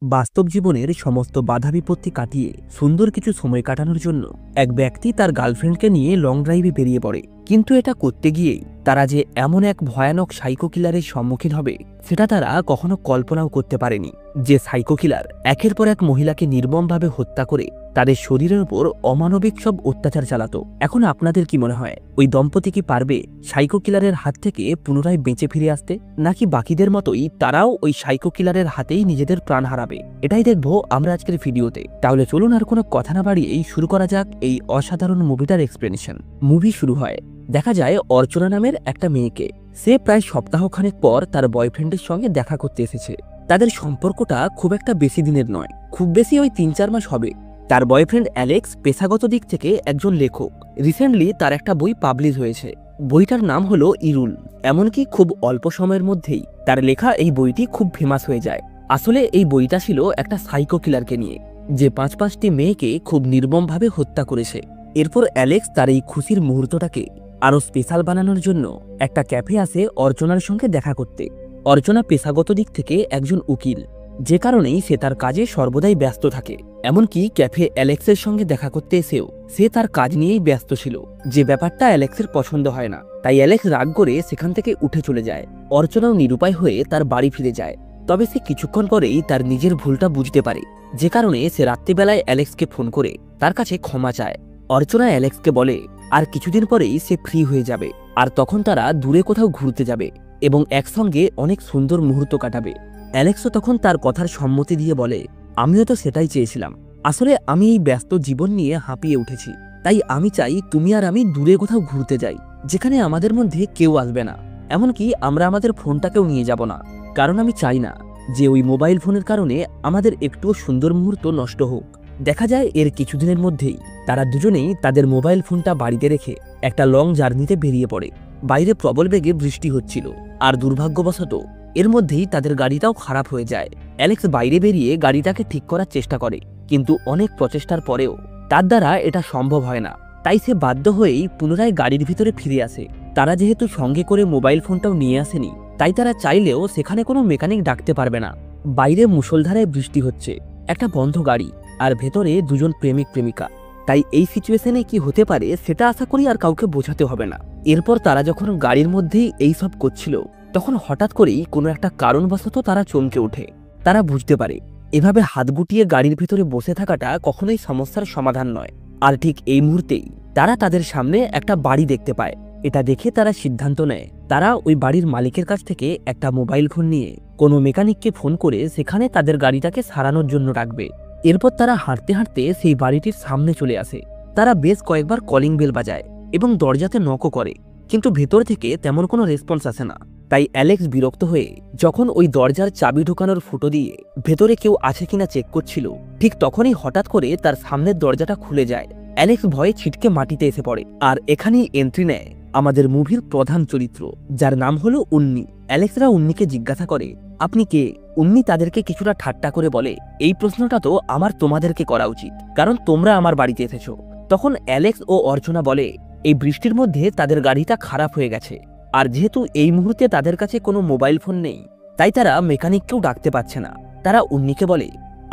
বাস্তব জীবনের সমস্ত বাধা বিপত্তি কাটিয়ে সুন্দর কিছু সময় কাটানোর জন্য এক ব্যক্তি তার গার্লফ্রেন্ডকে নিয়ে লং ড্রাইভে বেরিয়ে পড়ে। কিন্তু এটা করতে গিয়েই তারা যে এমন এক ভয়ানক সাইকো কিলারের সম্মুখীন হবে সেটা তারা কখনো কল্পনাও করতে পারেনি। যে সাইকো কিলার একের পর এক মহিলাকে নির্মমভাবে হত্যা করে তাদের শরীরের উপর অমানবিক সব অত্যাচার চালাতো। এখন আপনাদের কি মনে হয়, ওই দম্পতি কি পারবে সাইকো কিলারের হাত থেকে পুনরায় বেঁচে ফিরে আসতে, নাকি বাকিদের মতোই তারাও ওই সাইকো কিলারের হাতেই নিজেদের প্রাণ হারাবে? এটাই দেখবো আমরা আজকের ভিডিওতে। তাহলে চলুন আর কোনো কথা না বাড়িয়েই শুরু করা যাক এই অসাধারণ মুভিটার এক্সপ্লেনেশন। মুভি শুরু হয়, দেখা যায় অর্চনা নামের একটা মেয়েকে। সে প্রায় সপ্তাহখানেক পর তার বয়ফ্রেন্ডের সঙ্গে দেখা করতে এসেছে। তাদের সম্পর্কটা খুব একটা বেশি দিনের নয়, খুব বেশি ওই 3-4 মাস হবে। তার বয়ফ্রেন্ড অ্যালেক্স পেশাগত দিক থেকে একজন লেখক। রিসেন্টলি তার একটা বই পাবলিশ হয়েছে। বইটার নাম হলো ইরুল। এমনকি খুব অল্প সময়ের মধ্যেই তার লেখা এই বইটি খুব ফেমাস হয়ে যায়। আসলে এই বইটা ছিল একটা সাইকো কিলারকে নিয়ে, যে 5-5টি মেয়েকে খুব নির্মমভাবে হত্যা করেছে। এরপর অ্যালেক্স তার এই খুশির মুহূর্তটাকে আরও স্পেশাল বানানোর জন্য একটা ক্যাফে আসে অর্চনার সঙ্গে দেখা করতে। অর্চনা পেশাগত দিক থেকে একজন উকিল, যে কারণেই সে তার কাজে সর্বদাই ব্যস্ত থাকে। এমনকি ক্যাফে অ্যালেক্সের সঙ্গে দেখা করতে এসেও সে তার কাজ নিয়েই ব্যস্ত ছিল, যে ব্যাপারটা অ্যালেক্সের পছন্দ হয় না। তাই অ্যালেক্স রাগ করে সেখান থেকে উঠে চলে যায়। অর্চনাও নিরুপায় হয়ে তার বাড়ি ফিরে যায়। তবে সে কিছুক্ষণ পরেই তার নিজের ভুলটা বুঝতে পারে, যে কারণে সে রাত্রিবেলায় অ্যালেক্সকে ফোন করে তার কাছে ক্ষমা চায়। অর্চনা অ্যালেক্সকে বলে আর কিছুদিন পরেই সে ফ্রি হয়ে যাবে, আর তখন তারা দূরে কোথাও ঘুরতে যাবে এবং একসঙ্গে অনেক সুন্দর মুহূর্ত কাটাবে। অ্যালেক্সও তখন তার কথার সম্মতি দিয়ে বলে, আমিও তো সেটাই চেয়েছিলাম। আসলে আমি এই ব্যস্ত জীবন নিয়ে হাঁপিয়ে উঠেছি, তাই আমি চাই তুমি আর আমি দূরে কোথাও ঘুরতে যাই, যেখানে আমাদের মধ্যে কেউ আসবে না। এমনকি আমরা আমাদের ফোনটাকেও নিয়ে যাব না, কারণ আমি চাই না যে ওই মোবাইল ফোনের কারণে আমাদের একটুও সুন্দর মুহূর্ত নষ্ট হোক। দেখা যায় এর কিছুদিনের মধ্যেই তারা দুজনেই তাদের মোবাইল ফোনটা বাড়িতে রেখে একটা লং জার্নিতে বেরিয়ে পড়ে। বাইরে প্রবল বেগে বৃষ্টি হচ্ছিল, আর দুর্ভাগ্যবশত এর মধ্যেই তাদের গাড়িটাও খারাপ হয়ে যায়। অ্যালেক্স বাইরে বেরিয়ে গাড়িটাকে ঠিক করার চেষ্টা করে, কিন্তু অনেক প্রচেষ্টার পরেও তার দ্বারা এটা সম্ভব হয় না। তাই সে বাধ্য হয়েই পুনরায় গাড়ির ভিতরে ফিরে আসে। তারা যেহেতু সঙ্গে করে মোবাইল ফোনটাও নিয়ে আসেনি, তাই তারা চাইলেও সেখানে কোনো মেকানিক ডাকতে পারবে না। বাইরে মুষলধারায় বৃষ্টি হচ্ছে, একটা বন্ধ গাড়ি, আর ভেতরে দুজন প্রেমিক প্রেমিকা। তাই এই সিচুয়েশনে কি হতে পারে সেটা আশা করি আর কাউকে বোঝাতে হবে না। এরপর তারা যখন গাড়ির মধ্যেই এই সব করছিল, তখন হঠাৎ করেই কোনো একটা কারণবশত তারা চমকে ওঠে। তারা বুঝতে পারে এভাবে হাত গুটিয়ে গাড়ির ভিতরে বসে থাকাটা কখনোই সমস্যার সমাধান নয়। আর ঠিক এই মুহূর্তেই তারা তাদের সামনে একটা বাড়ি দেখতে পায়। এটা দেখে তারা সিদ্ধান্ত নেয় তারা ওই বাড়ির মালিকের কাছ থেকে একটা মোবাইল ফোন নিয়ে কোনো মেকানিককে ফোন করে সেখানে তাদের গাড়িটাকে সারানোর জন্য রাখবে। এরপর তারা হাঁটতে হাঁটতে সেই বাড়িটির সামনে চলে আসে। তারা বেশ কয়েকবার কলিং বেল বাজায় এবং দরজাতে নকও করে, কিন্তু ভেতর থেকে তেমন কোনো রেসপন্স আসে না। তাই অ্যালেক্স বিরক্ত হয়ে যখন ওই দরজার চাবি ঢোকানোর ফুটো দিয়ে ভেতরে কেউ আছে কিনা চেক করছিল, ঠিক তখনই হঠাৎ করে তার সামনের দরজাটা খুলে যায়। অ্যালেক্স ভয়ে ছিটকে মাটিতে এসে পড়ে। আর এখানেই এন্ট্রি নেয় আমাদের মুভির প্রধান চরিত্র, যার নাম হলো উন্নি। অ্যালেক্সরা উন্নিকে জিজ্ঞাসা করে, আপনি কে? উন্নি তাদেরকে কিছুটা ঠাট্টা করে বলে, এই প্রশ্নটা তো আমার তোমাদেরকে করা উচিত, কারণ তোমরা আমার বাড়িতে এসেছো। তখন অ্যালেক্স ও অর্চনা বলে, এই বৃষ্টির মধ্যে তাদের গাড়িটা খারাপ হয়ে গেছে, আর যেহেতু এই মুহূর্তে তাদের কাছে কোনো মোবাইল ফোন নেই, তাই তারা মেকানিককেও ডাকতে পারছে না। তারা উন্নিকে বলে,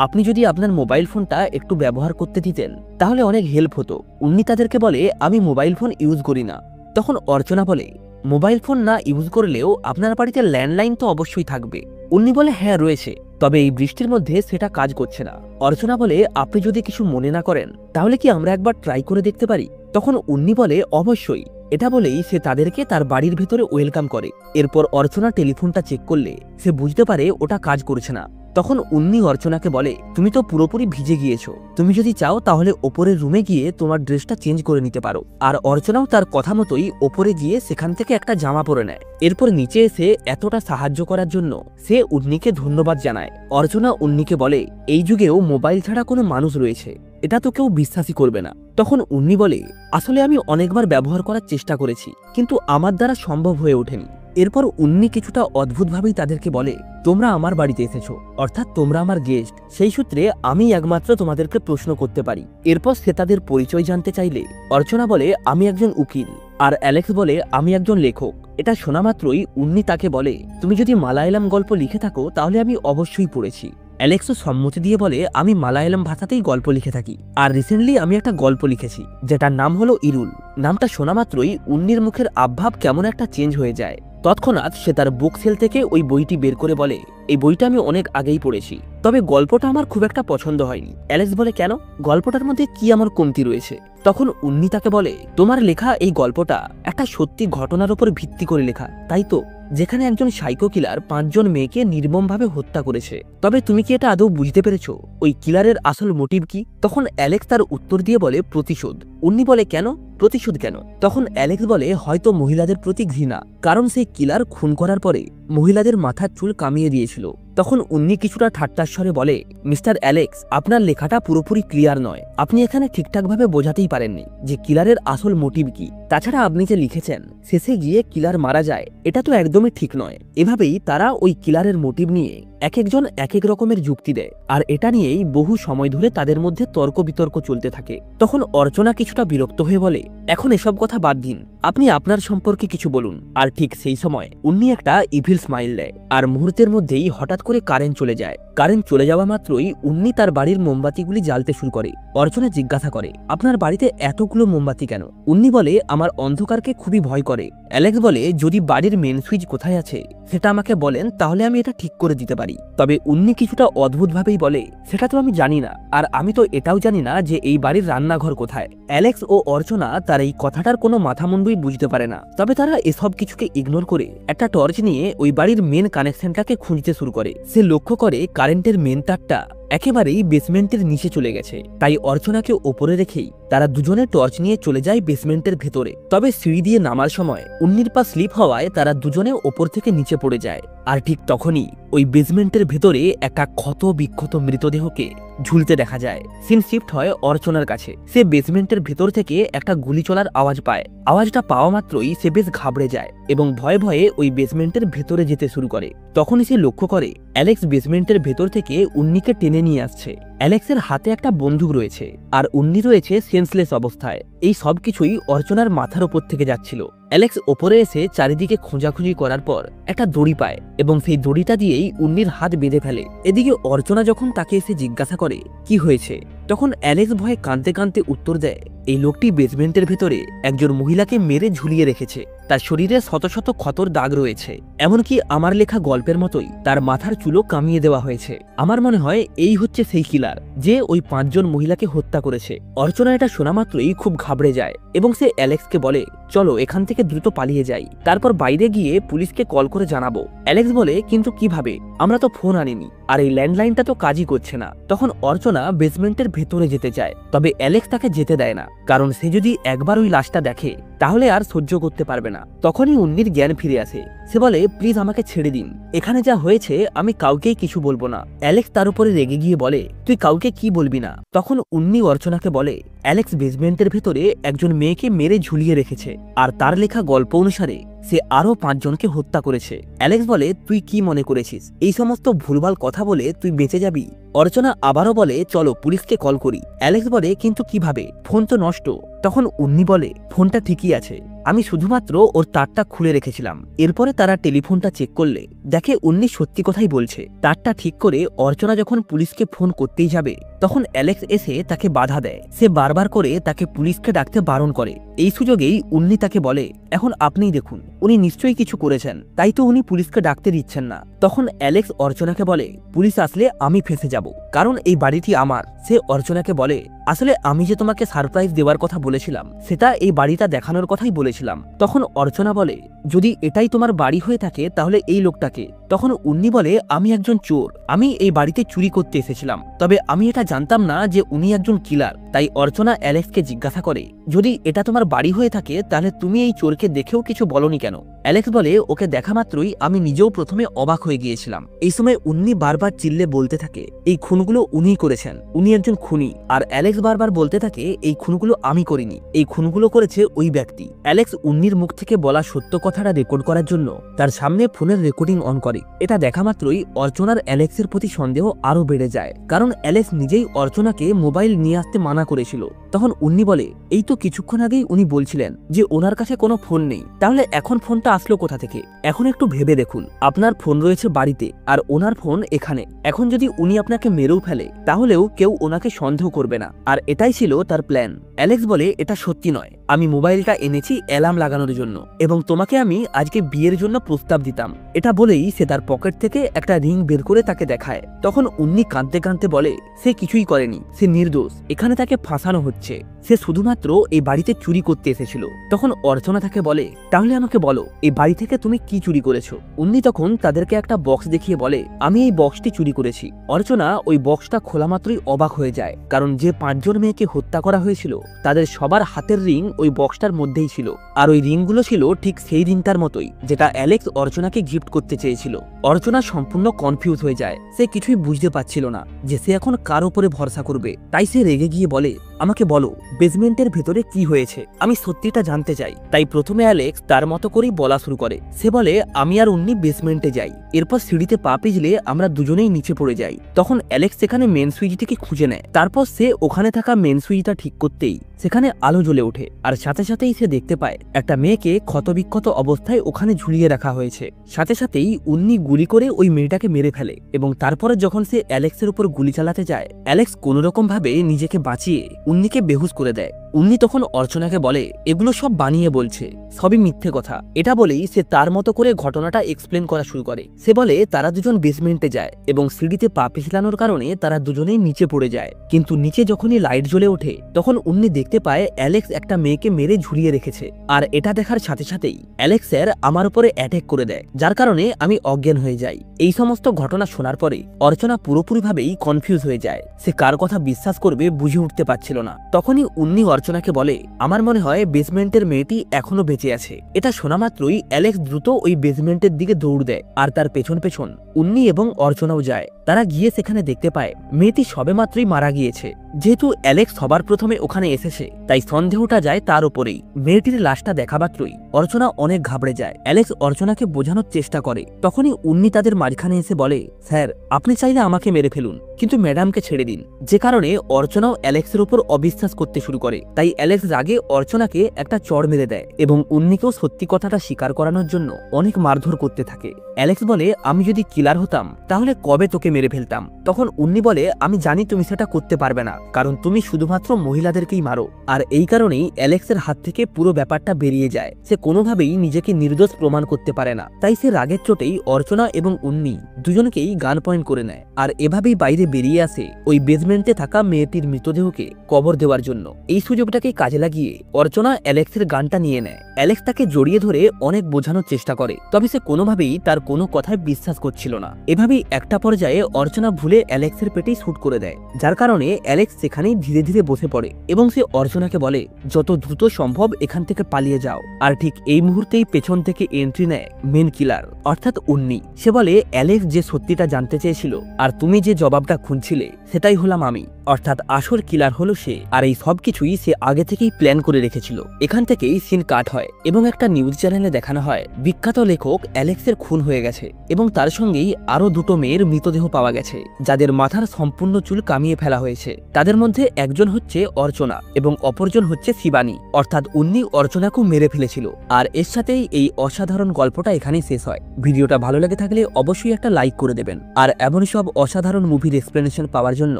আপনি যদি আপনার মোবাইল ফোনটা একটু ব্যবহার করতে দিতেন তাহলে অনেক হেল্প হতো। উন্নি তাদেরকে বলে, আমি মোবাইল ফোন ইউজ করি না। তখন অর্চনা বলে, মোবাইল ফোন না ইউজ করলেও আপনার বাড়িতে ল্যান্ডলাইন তো অবশ্যই থাকবে। উন্নি বলে, হ্যাঁ রয়েছে, তবে এই বৃষ্টির মধ্যে সেটা কাজ করছে না। অর্চনা বলে, আপনি যদি কিছু মনে না করেন তাহলে কি আমরা একবার ট্রাই করে দেখতে পারি? তখন উন্নি বলে, অবশ্যই। এটা বলেই সে তাদেরকে তার বাড়ির ভিতরে ওয়েলকাম করে। এরপর অর্চনা টেলিফোনটা চেক করলে সে বুঝতে পারে ওটা কাজ করছে না। তখন উন্নি অর্চনাকে বলে, তুমি তো পুরোপুরি ভিজে গিয়েছো, তুমি যদি চাও তাহলে ওপরের রুমে গিয়ে তোমার ড্রেসটা চেঞ্জ করে নিতে পারো। আর অর্চনাও তার কথা মতোই ওপরে গিয়ে সেখান থেকে একটা জামা পরে নেয়। এরপর নিচে এসে এতটা সাহায্য করার জন্য সে উন্নিকে ধন্যবাদ জানায়। অর্চনা উন্নিকে বলে, এই যুগেও মোবাইল ছাড়া কোনো মানুষ রয়েছে, এটা তো কেউ বিশ্বাসই করবে না। তখন উন্নি বলে, আসলে আমি অনেকবার ব্যবহার করার চেষ্টা করেছি, কিন্তু আমার দ্বারা সম্ভব হয়ে ওঠেনি। এরপর উন্নি কিছুটা অদ্ভুতভাবেই তাদেরকে বলে, তোমরা আমার বাড়িতে এসেছো, অর্থাৎ তোমরা আমার গেস্ট, সেই সূত্রে আমি একমাত্র তোমাদেরকে প্রশ্ন করতে পারি। এরপর সে তাদের পরিচয় জানতে চাইলে অর্চনা বলে, আমি একজন উকিল, আর অ্যালেক্স বলে, আমি একজন লেখক। এটা শোনা মাত্রই উন্নি তাকে বলে, তুমি যদি মালায়ালাম গল্প লিখে থাকো তাহলে আমি অবশ্যই পড়েছি। অ্যালেক্সও সম্মতি দিয়ে বলে, আমি মালায়ালাম ভাষাতেই গল্প লিখে থাকি, আর রিসেন্টলি আমি একটা গল্প লিখেছি যেটার নাম হলো ইরুল। নামটা শোনা মাত্রই উন্নির মুখের আবভাব কেমন একটা চেঞ্জ হয়ে যায়। তৎক্ষণাৎ সে তার বুক সেল থেকে ওই বইটি বের করে বলে, এই বইটা আমি অনেক আগেই পড়েছি, তবে গল্পটা আমার খুব একটা পছন্দ হয়নি। অ্যালেক্স বলে, কেন? গল্পটার মধ্যে কি আমার কমতি রয়েছে? তখন উন্নি তাকে বলে, তোমার লেখা এই গল্পটা একটা সত্যি ঘটনার উপর ভিত্তি করে লেখা, তাই তো? যেখানে একজন সাইকো কিলার 5 জন মেয়েকে নির্মমভাবে হত্যা করেছে। তবে তুমি কি এটা আদৌ বুঝতে পেরেছো ওই কিলারের আসল মোটিভ কি? তখন অ্যালেক্স তার উত্তর দিয়ে বলে, প্রতিশোধ। উন্নি বলে, কেন প্রতিশোধ কেন? তখন অ্যালেক্স বলে, হয়তো মহিলাদের প্রতি ঘৃণা, কারণ সেই কিলার খুন করার পরে মহিলাদের মাথার চুল কামিয়ে দিয়েছিল। তখন উন্নি কিছুটা ঠাট্টার স্বরে বলে, মিস্টার অ্যালেক্স, আপনার লেখাটা পুরোপুরি ক্লিয়ার নয়। আপনি এখানে ঠিকঠাকভাবে বোঝাতেই পারেননি যে কিলারের আসল মোটিভ কি। তাছাড়া আপনি যে লিখেছেন শেষে গিয়ে কিলার মারা যায়, এটা তো একদমই ঠিক নয়। এভাবেই তারা ওই কিলারের মোটিভ নিয়ে এক একজন এক এক রকমের যুক্তি দেয়, আর এটা নিয়েই বহু সময় ধরে তাদের মধ্যে তর্ক বিতর্ক চলতে থাকে। তখন অর্চনা কিছুটা বিরক্ত হয়ে বলে, এখন এসব কথা বাদ দিন, আপনি আপনার সম্পর্কে কিছু বলুন। আর ঠিক সেই সময় উন্নি একটা ইভিল স্মাইল দেয়, আর মুহূর্তের মধ্যেই হঠাৎ করে কারেন্ট চলে যায়। কারেন্ট চলে যাওয়া মাত্রই উন্নি তার বাড়ির মোমবাতিগুলি জ্বালতে শুরু করে। অর্চনা জিজ্ঞাসা করে, আপনার বাড়িতে এতগুলো মোমবাতি কেন? উন্নি বলে, আমার অন্ধকারকে খুবই ভয় করে। অ্যালেক্স বলে, যদি বাড়ির মেন সুইচ কোথায় আছে সেটা আমাকে বলেন, তাহলে আমি এটা ঠিক করে দিতে পারি। তবে উন্নি কিছুটা অদ্ভুতভাবেই বলে, সেটা তো আমি জানি না, আর আমি তো এটাও জানি না যে এই বাড়ির রান্নাঘর কোথায়। অ্যালেক্স ও অর্চনা তার এই কথাটার কোনো মাথামুন্ডুই বুঝতে পারে না। তবে তারা এসব কিছুকে ইগনোর করে একটা টর্চ নিয়ে ওই বাড়ির মেন কানেকশনটাকে খুঁজতে শুরু করে। সে লক্ষ্য করে কারেন্টের মেন তারটা একেবারেই বেসমেন্টের নিচে চলে গেছে। তাই অর্চনাকে ওপরে রেখেই তারা দুজনে টর্চ নিয়ে চলে যায় বেসমেন্টের ভেতরে। তবে সিঁড়ি দিয়ে নামার সময় উন্নির পা স্লিপ হওয়ায় তারা দুজনে ওপর থেকে নিচে পড়ে যায়। আর ঠিক তখনই ওই বেসমেন্টের ভেতরে একটা ক্ষত বিক্ষত মৃতদেহকে ঝুলতে দেখা যায়। সিন শিফট হয় অর্চনার কাছে। সে বেসমেন্টের ভেতর থেকে একটা গুলি চলার আওয়াজ পায়। আওয়াজটা পাওয়া মাত্রই সে বেশ ঘাবড়ে যায় এবং ভয়ে ভয়ে ওই বেসমেন্টের ভেতরে যেতে শুরু করে। তখনই সে লক্ষ্য করে অ্যালেক্স বেসমেন্টের ভেতর থেকে উন্নিকে টেনে নিয়ে আসছে। অ্যালেক্সের হাতে একটা বন্দুক রয়েছে, আর উন্নি রয়েছে সেন্সলেস অবস্থায়। এই সব কিছুই অর্চনার মাথার ওপর থেকে যাচ্ছিল। অ্যালেক্স ওপরে এসে চারিদিকে খোঁজাখুঁজি করার পর একটা দড়ি পায় এবং সেই দড়িটা দিয়েই উন্নির হাত বেঁধে ফেলে। এদিকে অর্চনা যখন তাকে এসে জিজ্ঞাসা করে কি হয়েছে, তখন অ্যালেক্স ভয়ে কাঁদতে কাঁদতে উত্তর দেয়, এই লোকটি বেসমেন্টের ভেতরে একজন মহিলাকে মেরে ঝুলিয়ে রেখেছে। তার শরীরে শত শত ক্ষতর দাগ রয়েছে, এমনকি আমার লেখা গল্পের মতোই তার মাথার চুলও কামিয়ে দেওয়া হয়েছে। আমার মনে হয় এই হচ্ছে সেই কিলার যে ওই 5 জন মহিলাকে হত্যা করেছে। অর্চনা এটা শোনা মাত্রই খুব ঘাবড়ে যায় এবং সে অ্যালেক্সকে বলে, চলো এখান থেকে দ্রুত পালিয়ে যাই, তারপর বাইরে গিয়ে পুলিশকে কল করে জানাবো। অ্যালেক্স বলে, কিন্তু কিভাবে? আমরা তো ফোন আনিনি, আর এই ল্যান্ডলাইনটা তো কাজই করছে না। তখন অর্চনা বেসমেন্টের ভেতরে যেতে চায়, তবে অ্যালেক্স তাকে যেতে দেয় না, কারণ সে যদি একবার ওই লাশটা দেখে তাহলে আর সহ্য করতে পারবে না। তখনই উন্নির জ্ঞান ফিরে আসে। সে বলে, প্লিজ আমাকে ছেড়ে দিন, এখানে যা হয়েছে আমি কাউকেই কিছু বলবো না। অ্যালেক্স তার উপরে রেগে গিয়ে বলে, তুই কাউকে কি বলবি না? তখন উন্নি অর্চনাকে বলে, অ্যালেক্স বেসমেন্টের ভেতরে একজন মেয়েকে মেরে ঝুলিয়ে রেখেছে, আর তার লেখা গল্প অনুসারে সে আরো 5 জনকে হত্যা করেছে। অ্যালেক্স বলে, তুই কি মনে করেছিস এই সমস্ত ভুলভাল কথা বলে তুই বেঁচে যাবি? অর্চনা আবারও বলে, চলো পুলিশকে কল করি। অ্যালেক্স বলে, কিন্তু কিভাবে? ফোন তো নষ্ট। তখন উন্নি বলে, ফোনটা ঠিকই আছে, আমি শুধুমাত্র ওর তারটা খুলে রেখেছিলাম। এরপরে তারা টেলিফোনটা চেক করলে দেখে উন্নি সত্যি কথাই বলছে। তারটা ঠিক করে অর্চনা যখন পুলিশকে ফোন করতেই যাবে, তখন অ্যালেক্স এসে তাকে বাধা দেয়। সে বারবার করে তাকে পুলিশকে ডাকতে বারণ করে। এই সুযোগেই উন্নি তাকে বলে, এখন আপনিই দেখুন, উনি নিশ্চয়ই কিছু করেছেন, তাই তো উনি পুলিশকে ডাকতে দিচ্ছেন না। তখন অ্যালেক্স অর্চনাকে বলে, পুলিশ আসলে আমি ফেঁসে যাব, কারণ এই বাড়িটি আমার। সে অর্চনাকে বলে, আসলে আমি যে তোমাকে সারপ্রাইজ দেওয়ার কথা বলেছিলাম সেটা এই বাড়িটা দেখানোর কথাই বলেছিলাম। তখন অর্চনা বলে, যদি এটাই তোমার বাড়ি হয়ে থাকে তাহলে এই লোকটাকে? তখন উন্নি বলে, আমি একজন চোর, আমি এই বাড়িতে চুরি করতে এসেছিলাম, তবে আমি এটা জানতাম না যে উনি একজন কিলার। তাই অর্চনা অ্যালেক্সকে জিজ্ঞাসা করে, যদি এটা তোমার বাড়ি হয়ে থাকে তাহলে তুমি এই চোরকে দেখেও কিছু বলনি কেন? অ্যালেক্স বলে, ওকে দেখা মাত্রই আমি নিজেও প্রথমে অবাক হয়ে গিয়েছিলাম। এই সময় উন্নি বারবার চিল্লে বলতে থাকে, এই খুনগুলো উনিই করেছেন, উনি একজন খুনি। আর অ্যালেক্স বারবার বলতে থাকে, এই খুনগুলো আমি করিনি, এই খুনগুলো করেছে ওই ব্যক্তি। অ্যালেক্স উন্নির মুখ থেকে বলা সত্য কথাটা রেকর্ড করার জন্য তার সামনে ফোনের রেকর্ডিং অন করে। এটা দেখা মাত্রই অর্চনার অ্যালেক্সের প্রতি সন্দেহ আরো বেড়ে যায়, কারণ অ্যালেক্স নিজেই অর্চনাকে মোবাইল নিয়ে আসতে মানা করেছিল। তখন উন্নি বলে, এই তো কিছুক্ষণ আগেই উনি বলছিলেন যে ওনার কাছে কোনো ফোন নেই, তাহলে এখন ফোনটা আসলো কোথা থেকে? এখন একটু ভেবে দেখুন, আপনার ফোন রয়েছে বাড়িতে আর ওনার ফোন এখানে। এখন যদি উনি আপনাকে মেরেও ফেলে তাহলেও কেউ ওনাকে সন্দেহ করবে না। আর এটাই ছিল তার প্ল্যান। অ্যালেক্স বলে, এটা সত্যি নয়, আমি মোবাইলটা এনেছি অ্যালার্ম লাগানোর জন্য এবং তোমাকে আমি আজকে বিয়ের জন্য প্রস্তাব দিতাম। এটা বলেই সে তার পকেট থেকে একটা রিং বের করে তাকে দেখায়। তখন উন্নি কাঁদতে কাঁদতে বলে সে কিছুই করেনি, সে নির্দোষ, এখানে তাকে ফাঁসানো হচ্ছে, সে শুধুমাত্র এই বাড়িতে চুরি করতে এসেছিল। তখন অর্চনা তাকে বলে, তাহলে আমাকে বলো এই বাড়ি থেকে তুমি কি চুরি করেছো? উন্নি তখন তাদেরকে একটা বক্স দেখিয়ে বলে, আমি এই বক্সটি চুরি করেছি। অর্চনা ওই বক্সটা খোলা মাত্রই অবাক হয়ে যায়, কারণ যে 5 জন মেয়েকে হত্যা করা হয়েছিল তাদের সবার হাতের রিং ওই বক্সটার মধ্যেই ছিল। আর ওই রিংগুলো ছিল ঠিক সেই রিংটার মতোই যেটা অ্যালেক্স অর্চনাকে গিফট করতে চেয়েছিল। অর্চনা সম্পূর্ণ কনফিউজ হয়ে যায়, সে কিছুই বুঝতে পারছিল না যে সে এখন কার উপরে ভরসা করবে। তাই সে রেগে গিয়ে বলে, আমাকে বলো বেসমেন্টের ভেতরে কি হয়েছে, আমি সত্যিটা জানতে চাই। তাই প্রথমে অ্যালেক্স তার মতো করেই বলা শুরু করে। সে বলে, আমি আর উন্নি বেসমেন্টে যাই, এরপর সিঁড়িতে পা পিছলে আমরা দুজনেই নিচে পড়ে যাই। তখন অ্যালেক্স সেখানে মেন সুইচটিকে খুঁজে নেয়। তারপর সে ওখানে থাকা মেন সুইচটা ঠিক করতেই সেখানে আলো জ্বলে ওঠে, আর সাথে সাথেই সে দেখতে পায় একটা মেয়েকে ক্ষতবিক্ষত অবস্থায় ওখানে ঝুলিয়ে রাখা হয়েছে। সাথে সাথেই উন্নি গুলি করে ওই মেয়েটাকে মেরে ফেলে এবং তারপরে যখন সে অ্যালেক্সের উপর গুলি চালাতে যায়, অ্যালেক্স কোনোরকম ভাবে নিজেকে বাঁচিয়ে উন্নিকে বেহুশ করে দেয়। উন্নি তখন অর্চনাকে বলে, এগুলো সব বানিয়ে বলছে, সবই মিথ্যে কথা। এটা বলেই সে তার মতো করে ঘটনাটা এক্সপ্লেন করা শুরু করে। সে বলে তারা দুজন বেসমেন্টে যায় এবং সিঁড়িতে পা পিছলানোর কারণে তারা দুজনেই নিচে পড়ে যায়। কিন্তু নিচে যখনই লাইট জ্বলে ওঠে তখন উন্নি দেখতে পায় অ্যালেক্স একটা মেয়েকে মেরে ঝুলিয়ে রেখেছে। আর এটা দেখার সাথে সাথেই অ্যালেক্স স্যার আমার উপরে অ্যাটাক করে দেয়, যার কারণে আমি অজ্ঞান হয়ে যাই। এই সমস্ত ঘটনা শোনার পরে অর্চনা পুরোপুরিভাবেই কনফিউজ হয়ে যায়। সে কার কথা বিশ্বাস করবে বুঝে উঠতে পারছিল না। তখনই উন্নি অর্চনাকে বলে, আমার মনে হয় বেসমেন্টের মেয়েটি এখনো বেঁচে আছে। এটা শোনা মাত্রই অ্যালেক্স দ্রুত ওই বেসমেন্টের দিকে দৌড় দেয় আর তার পেছন পেছন উন্নি এবং অর্চনাও যায়। তারা গিয়ে সেখানে দেখতে পায় মেয়েটি সবেমাত্রই মারা গিয়েছে। যেহেতু অ্যালেক্স সবার প্রথমে ওখানে এসেছে তাই সন্দেহটা যায় তার উপরেই। মেয়েটির লাশটা দেখা মাত্রই অর্চনা অনেক ঘাবড়ে যায়। অ্যালেক্স অর্চনাকে বোঝানোর চেষ্টা করে। তখনই উন্নি তাদের মাঝখানে এসে বলে, স্যার আপনি চাইলে আমাকে মেরে ফেলুন, কিন্তু ম্যাডামকে ছেড়ে দিন। যে কারণে অর্চনাও অ্যালেক্সের উপর অবিশ্বাস করতে শুরু করে। তাই অ্যালেক্স রাগে অর্চনাকে একটা চড় মেরে দেয় এবং উন্নিকেও সত্যি কথাটা স্বীকার করানোর জন্য অনেক মারধর করতে থাকে। অ্যালেক্স বলে, আমি যদি কিলার হতাম তাহলে কবে তোকে মেরে ফেলতাম। তখন উন্নি বলে, আমি জানি তুমি সেটা করতে পারবে না, কারণ তুমি শুধুমাত্র মহিলাদেরকেই মারো। আর এই কারণেই অ্যালেক্সের হাত থেকে পুরো ব্যাপারটা বেরিয়ে যায়। সে কোনোভাবেই নিজেকে নির্দোষ প্রমাণ করতে পারে না। তাই সে রাগের চোটেই অর্চনা এবং উন্নি দুজনকেই গান পয়েন্ট করে নেয়। আর এভাবেই বাইরে বেরিয়ে আসে ওই বেসমেন্টে থাকা মেয়েটির মৃতদেহকে কবর দেওয়ার জন্য। এই সুযোগটাকে কাজে লাগিয়ে অর্চনা অ্যালেক্সের গানটা নিয়ে নেয়। অ্যালেক্স তাকে জড়িয়ে ধরে অনেক বোঝানোর চেষ্টা করে, তবে সে কোনোভাবেই তার কোনো কথায় বিশ্বাস করছিল না। এভাবেই একটা পর্যায়ে অর্চনা ভুলে অ্যালেক্সের পেটেই শুট করে দেয়, যার কারণে অ্যালেক্স সেখানেই ধীরে ধীরে বসে পড়ে এবং সে অর্চনাকে বলে, যত দ্রুত সম্ভব এখান থেকে পালিয়ে যাও। আর ঠিক এই মুহূর্তেই পেছন থেকে এন্ট্রি নেয় মেন কিলার অর্থাৎ উন্নি। সে বলে, অ্যালেক্স যে সত্যিটা জানতে চেয়েছিল আর তুমি যে জবাবটা খুঁজছিলে সেটাই হলাম আমি, অর্থাৎ আসল কিলার হলো সে। আর এই সবকিছুই সে আগে থেকেই প্ল্যান করে রেখেছিল। এখান থেকেই সিন কাট হয় এবং একটা নিউজ চ্যানেলে দেখানো হয় বিখ্যাত লেখক অ্যালেক্সের খুন হয়ে গেছে এবং তার সঙ্গেই আরো দুটো মেয়ের মৃতদেহ পাওয়া গেছে, যাদের মাথার সম্পূর্ণ চুল কামিয়ে ফেলা হয়েছে। তাদের মধ্যে একজন হচ্ছে অর্চনা এবং অপরজন হচ্ছে শিবানী, অর্থাৎ উন্নি অর্চনাকেও মেরে ফেলেছিল। আর এর সাথেই এই অসাধারণ গল্পটা এখানেই শেষ হয়। ভিডিওটা ভালো লেগে থাকলে অবশ্যই একটা লাইক করে দেবেন আর এমন সব অসাধারণ মুভির এক্সপ্লেনেশন পাওয়ার জন্য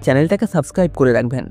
চ্যানেলটাকে সাবস্ক্রাইব করে রাখবেন।